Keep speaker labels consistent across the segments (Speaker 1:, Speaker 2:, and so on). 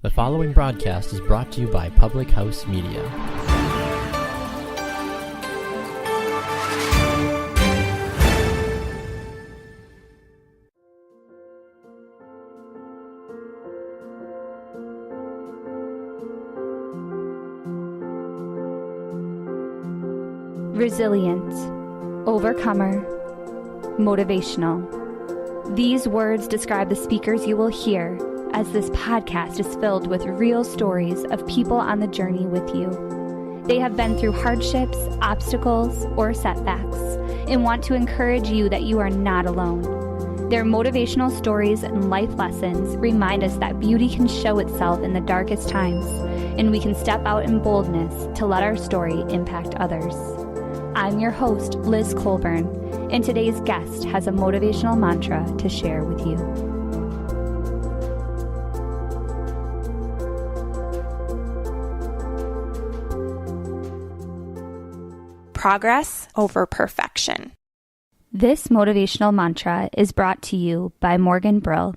Speaker 1: The following broadcast is brought to you by Public House Media.
Speaker 2: Resilient, overcomer, motivational. These words describe the speakers you will hear, as this podcast is filled with real stories of people on the journey with you. They have been through hardships, obstacles, or setbacks, and want to encourage you that you are not alone. Their motivational stories and life lessons remind us that beauty can show itself in the darkest times, and we can step out in boldness to let our story impact others. I'm your host, Liz Colburn, and today's guest has a motivational mantra to share with you.
Speaker 3: Progress over perfection.
Speaker 2: This motivational mantra is brought to you by Morgan Brill.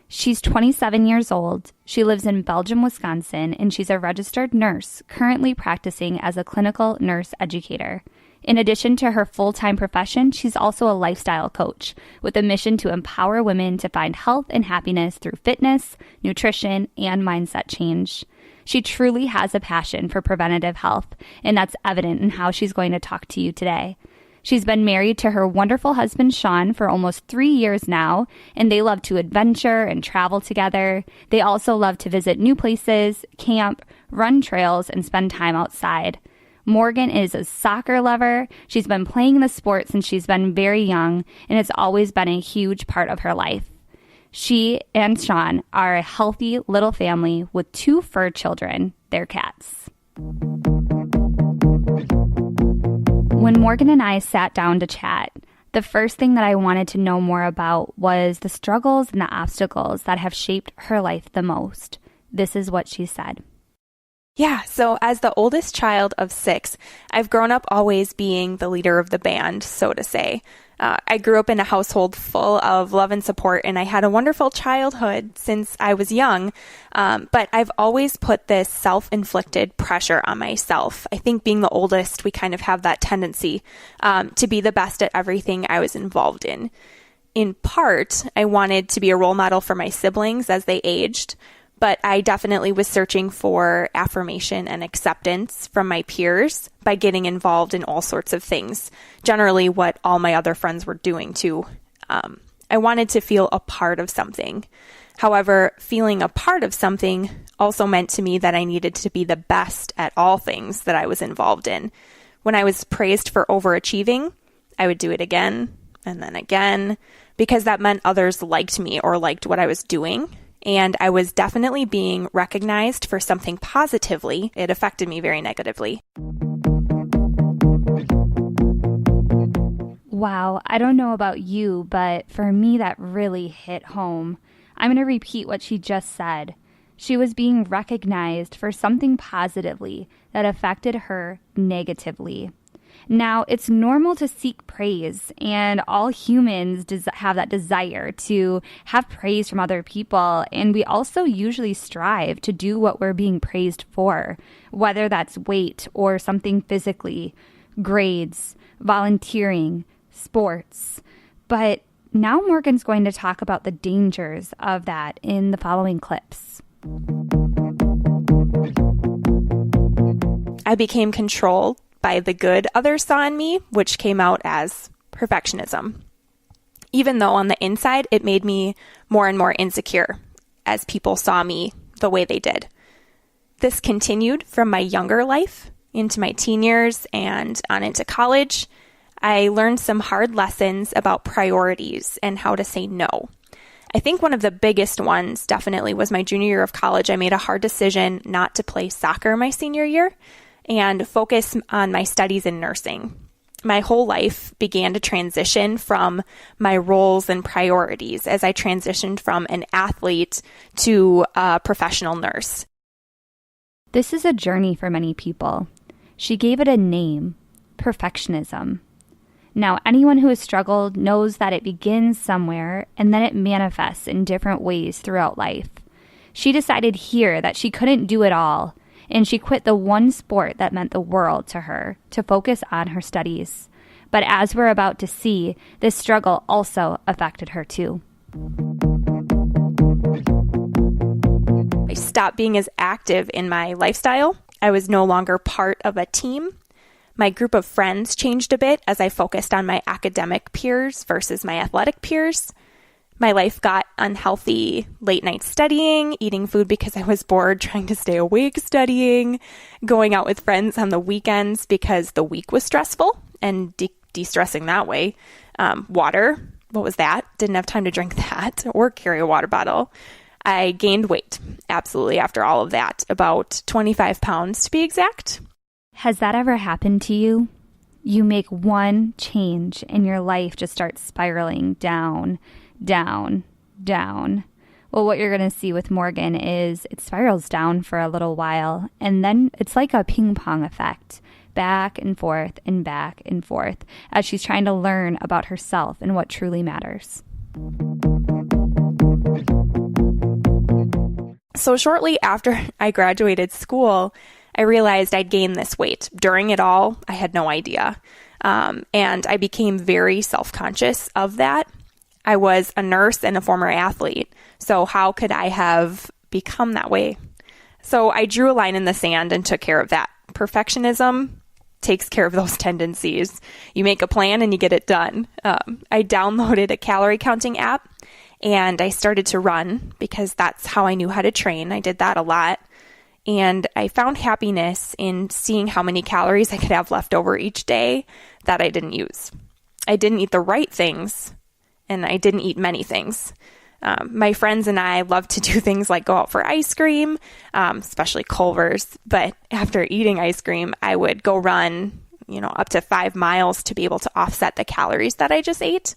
Speaker 2: She's 27 years old. She lives in Belgium, Wisconsin, and she's a registered nurse currently practicing as a clinical nurse educator. In addition to her full-time profession, she's also a lifestyle coach with a mission to empower women to find health and happiness through fitness, nutrition, and mindset change. She truly has a passion for preventative health, and that's evident in how she's going to talk to you today. She's been married to her wonderful husband, Sean, for almost 3 years now, and they love to adventure and travel together. They also love to visit new places, camp, run trails, and spend time outside. Morgan is a soccer lover. She's been playing the sport since she's been very young, and it's always been a huge part of her life. She and Sean are a healthy little family with 2 fur children, their cats. When Morgan and I sat down to chat, the first thing that I wanted to know more about was the struggles and the obstacles that have shaped her life the most. This is what she said.
Speaker 3: Yeah, so as the oldest child of 6, I've grown up always being the leader of the band, so to say. I grew up in a household full of love and support, and I had a wonderful childhood since I was young, but I've always put this self-inflicted pressure on myself. I think being the oldest, we kind of have that tendency to be the best at everything I was involved in. In part, I wanted to be a role model for my siblings as they aged, but I definitely was searching for affirmation and acceptance from my peers by getting involved in all sorts of things, generally what all my other friends were doing too. I wanted to feel a part of something. However, feeling a part of something also meant to me that I needed to be the best at all things that I was involved in. When I was praised for overachieving, I would do it again and then again, because that meant others liked me or liked what I was doing. And I was definitely being recognized for something positively. It affected me very negatively.
Speaker 2: Wow, I don't know about you, but for me that really hit home. I'm going to repeat what she just said. She was being recognized for something positively that affected her negatively. Now, it's normal to seek praise, and all humans have that desire to have praise from other people, and we also usually strive to do what we're being praised for, whether that's weight or something physically, grades, volunteering, sports. But now Morgan's going to talk about the dangers of that in the following clips.
Speaker 3: I became controlled by the good others saw in me, which came out as perfectionism. Even though on the inside, it made me more and more insecure as people saw me the way they did. This continued from my younger life into my teen years and on into college. I learned some hard lessons about priorities and how to say no. I think one of the biggest ones definitely was my junior year of college. I made a hard decision not to play soccer my senior year and focus on my studies in nursing. My whole life began to transition from my roles and priorities as I transitioned from an athlete to a professional nurse.
Speaker 2: This is a journey for many people. She gave it a name, perfectionism. Now, anyone who has struggled knows that it begins somewhere and then it manifests in different ways throughout life. She decided here that she couldn't do it all, and she quit the one sport that meant the world to her to focus on her studies. But as we're about to see, this struggle also affected her too.
Speaker 3: I stopped being as active in my lifestyle. I was no longer part of a team. My group of friends changed a bit as I focused on my academic peers versus my athletic peers. My life got unhealthy, late night studying, eating food because I was bored, trying to stay awake studying, going out with friends on the weekends because the week was stressful and de-stressing that way. Water, what was that? Didn't have time to drink that or carry a water bottle. I gained weight, absolutely, after all of that, about 25 pounds to be exact.
Speaker 2: Has that ever happened to you? You make one change and your life just starts spiraling down, down, down. Well, what you're going to see with Morgan is it spirals down for a little while, and then it's like a ping pong effect, back and forth and back and forth, as she's trying to learn about herself and what truly matters.
Speaker 3: So shortly after I graduated school, I realized I'd gained this weight. During it all, I had no idea. And I became very self-conscious of that. I was a nurse and a former athlete. So how could I have become that way? So I drew a line in the sand and took care of that. Perfectionism takes care of those tendencies. You make a plan and you get it done. I downloaded a calorie counting app and I started to run because that's how I knew how to train. I did that a lot. And I found happiness in seeing how many calories I could have left over each day that I didn't use. I didn't eat the right things, and I didn't eat many things. My friends and I love to do things like go out for ice cream, especially Culver's. But after eating ice cream, I would go run, up to 5 miles to be able to offset the calories that I just ate.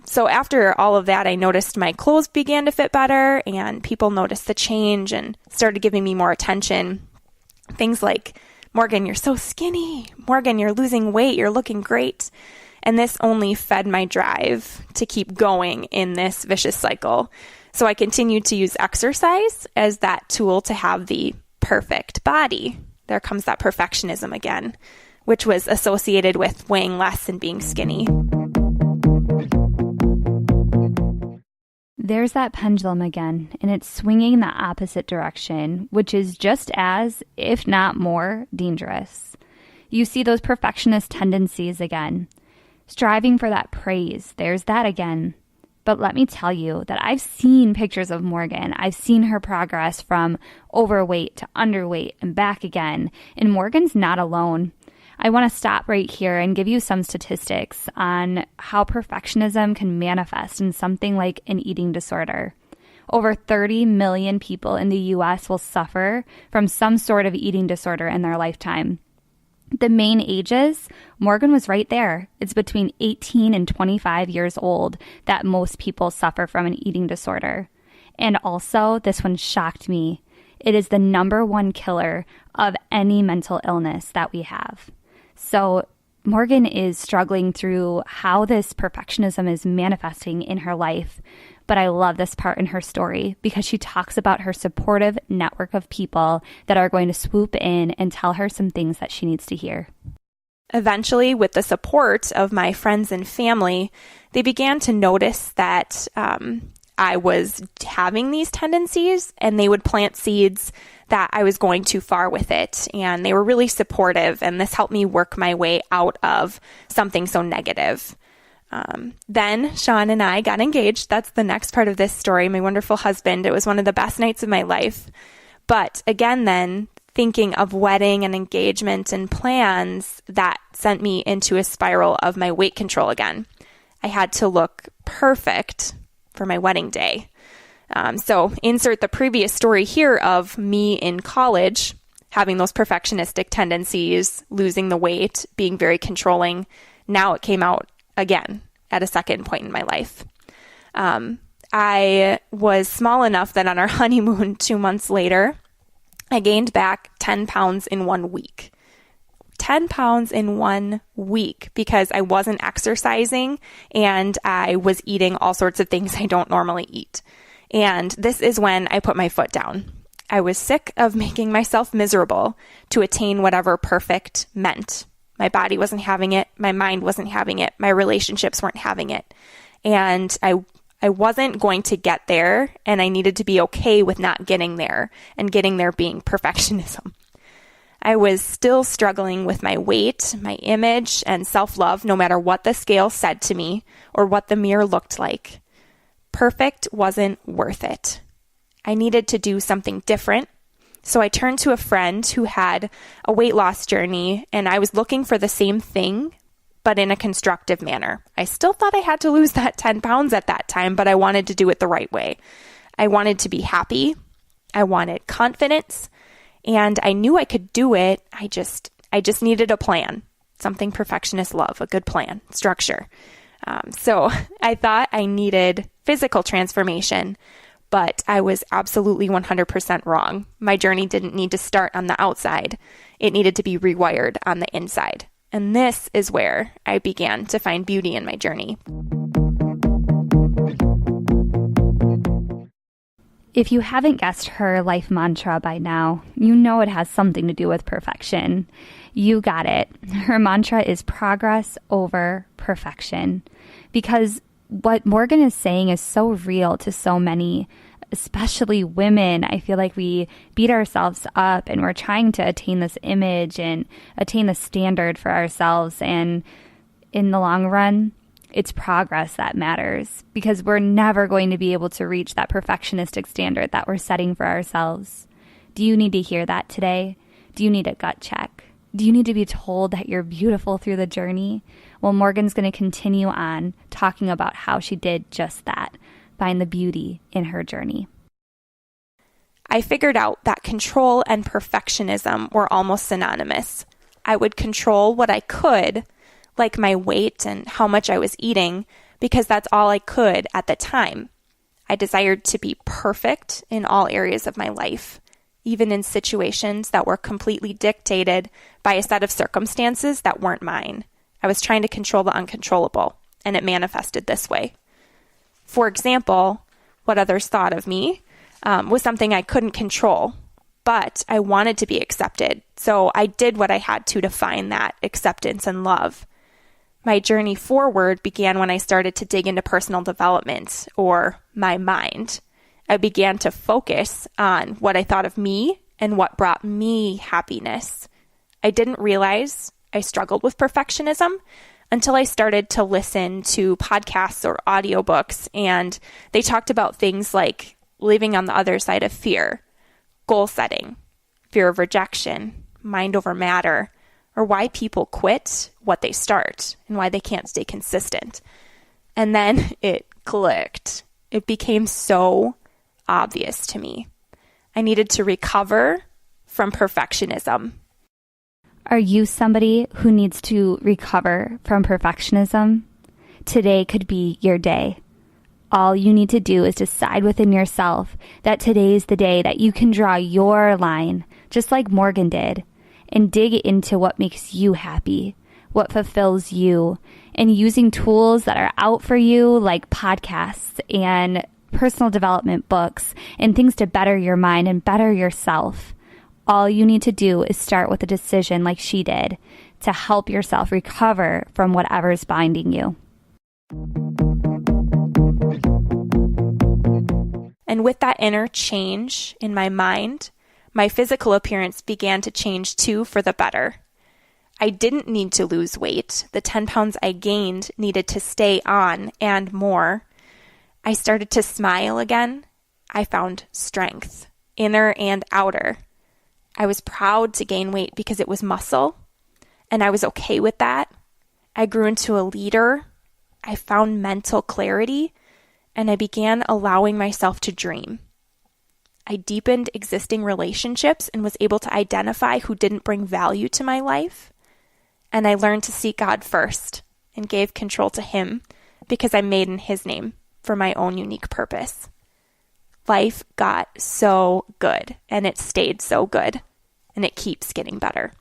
Speaker 3: So after all of that, I noticed my clothes began to fit better and people noticed the change and started giving me more attention. Things like, Morgan, you're so skinny. Morgan, you're losing weight. You're looking great. And this only fed my drive to keep going in this vicious cycle. So I continued to use exercise as that tool to have the perfect body. There comes that perfectionism again, which was associated with weighing less and being skinny.
Speaker 2: There's that pendulum again, and it's swinging in the opposite direction, which is just as, if not more, dangerous. You see those perfectionist tendencies again. Striving for that praise, there's that again. But let me tell you that I've seen pictures of Morgan. I've seen her progress from overweight to underweight and back again, and Morgan's not alone. I want to stop right here and give you some statistics on how perfectionism can manifest in something like an eating disorder. Over 30 million people in the U.S. will suffer from some sort of eating disorder in their lifetime. The main ages, Morgan was right there. It's between 18 and 25 years old that most people suffer from an eating disorder. And also, this one shocked me. It is the number one killer of any mental illness that we have. So Morgan is struggling through how this perfectionism is manifesting in her life. But I love this part in her story because she talks about her supportive network of people that are going to swoop in and tell her some things that she needs to hear.
Speaker 3: Eventually, with the support of my friends and family, they began to notice that I was having these tendencies, and they would plant seeds that I was going too far with it. And they were really supportive, and this helped me work my way out of something so negative. Then Sean and I got engaged. That's the next part of this story. My wonderful husband. It was one of the best nights of my life. But again, then thinking of wedding and engagement and plans, that sent me into a spiral of my weight control again. I had to look perfect for my wedding day. So insert the previous story here of me in college, having those perfectionistic tendencies, losing the weight, being very controlling. Now it came out again at a second point in my life. I was small enough that on our honeymoon 2 months later, I gained back 10 pounds in 1 week. 10 pounds in 1 week because I wasn't exercising and I was eating all sorts of things I don't normally eat. And this is when I put my foot down. I was sick of making myself miserable to attain whatever perfect meant. My body wasn't having it. My mind wasn't having it. My relationships weren't having it. And I wasn't going to get there, and I needed to be okay with not getting there, and getting there being perfectionism. I was still struggling with my weight, my image, and self-love, no matter what the scale said to me or what the mirror looked like. Perfect wasn't worth it. I needed to do something different. So I turned to a friend who had a weight loss journey, and I was looking for the same thing, but in a constructive manner. I still thought I had to lose that 10 pounds at that time, but I wanted to do it the right way. I wanted to be happy. I wanted confidence, and I knew I could do it. I just needed a plan, something perfectionists love, a good plan, structure. So I thought I needed physical transformation, but I was absolutely 100% wrong. My journey didn't need to start on the outside. It needed to be rewired on the inside. And this is where I began to find beauty in my journey.
Speaker 2: If you haven't guessed her life mantra by now, you know it has something to do with perfection. You got it. Her mantra is progress over perfection. Because what Morgan is saying is so real to so many, especially women. I feel like we beat ourselves up and we're trying to attain this image and attain the standard for ourselves. And in the long run, it's progress that matters, because we're never going to be able to reach that perfectionistic standard that we're setting for ourselves. Do you need to hear that today? Do you need a gut check? Do you need to be told that you're beautiful through the journey? Well, Morgan's going to continue on talking about how she did just that, find the beauty in her journey.
Speaker 3: I figured out that control and perfectionism were almost synonymous. I would control what I could, like my weight and how much I was eating, because that's all I could at the time. I desired to be perfect in all areas of my life, even in situations that were completely dictated by a set of circumstances that weren't mine. I was trying to control the uncontrollable, and it manifested this way. For example, what others thought of me was something I couldn't control, but I wanted to be accepted, so I did what I had to find that acceptance and love. My journey forward began when I started to dig into personal development, or my mind. I began to focus on what I thought of me and what brought me happiness. I didn't realize I struggled with perfectionism until I started to listen to podcasts or audiobooks, and they talked about things like living on the other side of fear, goal setting, fear of rejection, mind over matter, or why people quit what they start and why they can't stay consistent. And then it clicked. It became so obvious to me. I needed to recover from perfectionism.
Speaker 2: Are you somebody who needs to recover from perfectionism? Today could be your day. All you need to do is decide within yourself that today is the day that you can draw your line, just like Morgan did, and dig into what makes you happy, what fulfills you, and using tools that are out for you, like podcasts and personal development books and things to better your mind and better yourself. All you need to do is start with a decision like she did to help yourself recover from whatever's binding you.
Speaker 3: And with that inner change in my mind, my physical appearance began to change too, for the better. I didn't need to lose weight. The 10 pounds I gained needed to stay on and more. I started to smile again. I found strength, inner and outer. I was proud to gain weight because it was muscle, and I was okay with that. I grew into a leader. I found mental clarity, and I began allowing myself to dream. I deepened existing relationships and was able to identify who didn't bring value to my life. And I learned to seek God first and gave control to Him because I'm made in His name for my own unique purpose. Life got so good, and it stayed so good, and it keeps getting better.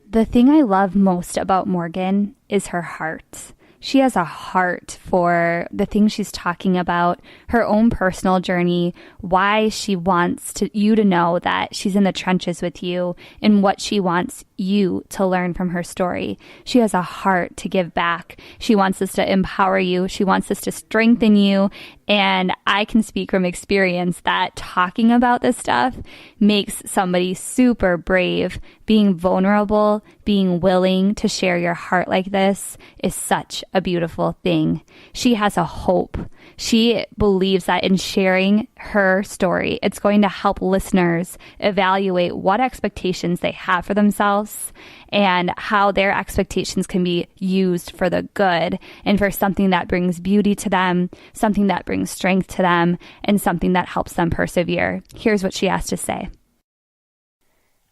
Speaker 2: The thing I love most about Morgan is her heart. She has a heart for the things she's talking about, her own personal journey, why she wants you to know that she's in the trenches with you, and what she wants you to learn from her story. She has a heart to give back. She wants this to empower you. She wants this to strengthen you. And I can speak from experience that talking about this stuff makes somebody super brave. Being vulnerable, being willing to share your heart like this is such a beautiful thing. She has a hope. She believes that in sharing her story, it's going to help listeners evaluate what expectations they have for themselves and how their expectations can be used for the good and for something that brings beauty to them, something that brings strength to them, and something that helps them persevere. Here's what she has to say.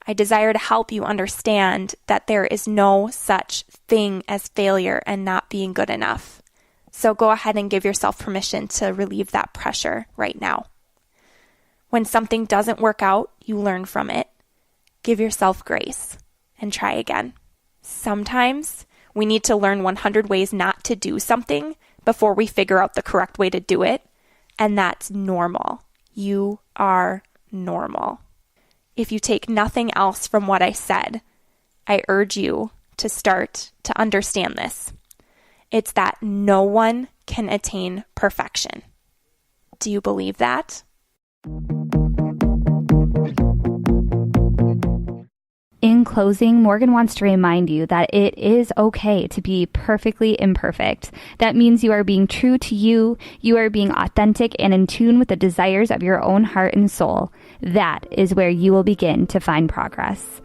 Speaker 3: I desire to help you understand that there is no such thing as failure and not being good enough. So go ahead and give yourself permission to relieve that pressure right now. When something doesn't work out, you learn from it. Give yourself grace and try again. Sometimes we need to learn 100 ways not to do something before we figure out the correct way to do it, and that's normal. You are normal. If you take nothing else from what I said, I urge you to start to understand this. It's that no one can attain perfection. Do you believe that?
Speaker 2: In closing, Morgan wants to remind you that it is okay to be perfectly imperfect. That means you are being true to you, you are being authentic and in tune with the desires of your own heart and soul. That is where you will begin to find progress.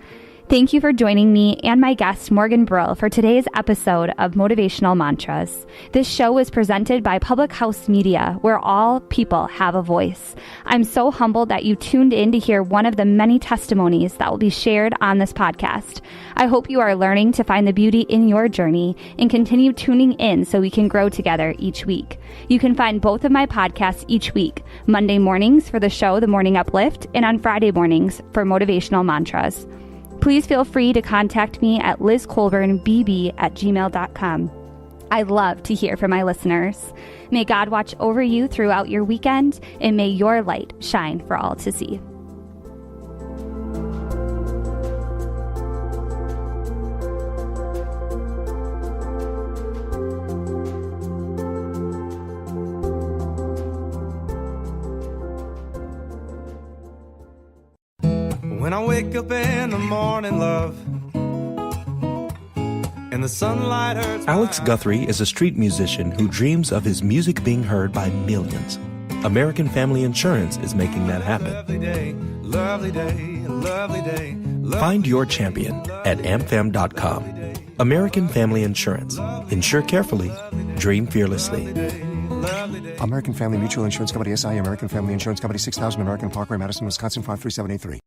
Speaker 2: Thank you for joining me and my guest, Morgan Brill, for today's episode of Motivational Mantras. This show is presented by Public House Media, where all people have a voice. I'm so humbled that you tuned in to hear one of the many testimonies that will be shared on this podcast. I hope you are learning to find the beauty in your journey and continue tuning in so we can grow together each week. You can find both of my podcasts each week, Monday mornings for the show The Morning Uplift, and on Friday mornings for Motivational Mantras. Please feel free to contact me at lizcolburnbb@gmail.com. I love to hear from my listeners. May God watch over you throughout your weekend, and may your light shine for all to see.
Speaker 4: When I wake up in the morning, love, and the sunlight hurts.
Speaker 5: Alex Guthrie is a street musician who dreams of his music being heard by millions. American Family Insurance is making that happen.
Speaker 4: Lovely day, lovely day, lovely day.
Speaker 5: Find your champion at amfam.com. American Family Insurance. Insure carefully, dream fearlessly.
Speaker 6: American Family Mutual Insurance Company, SI, American Family Insurance Company, 6000 American Parkway, Madison, Wisconsin, 53783.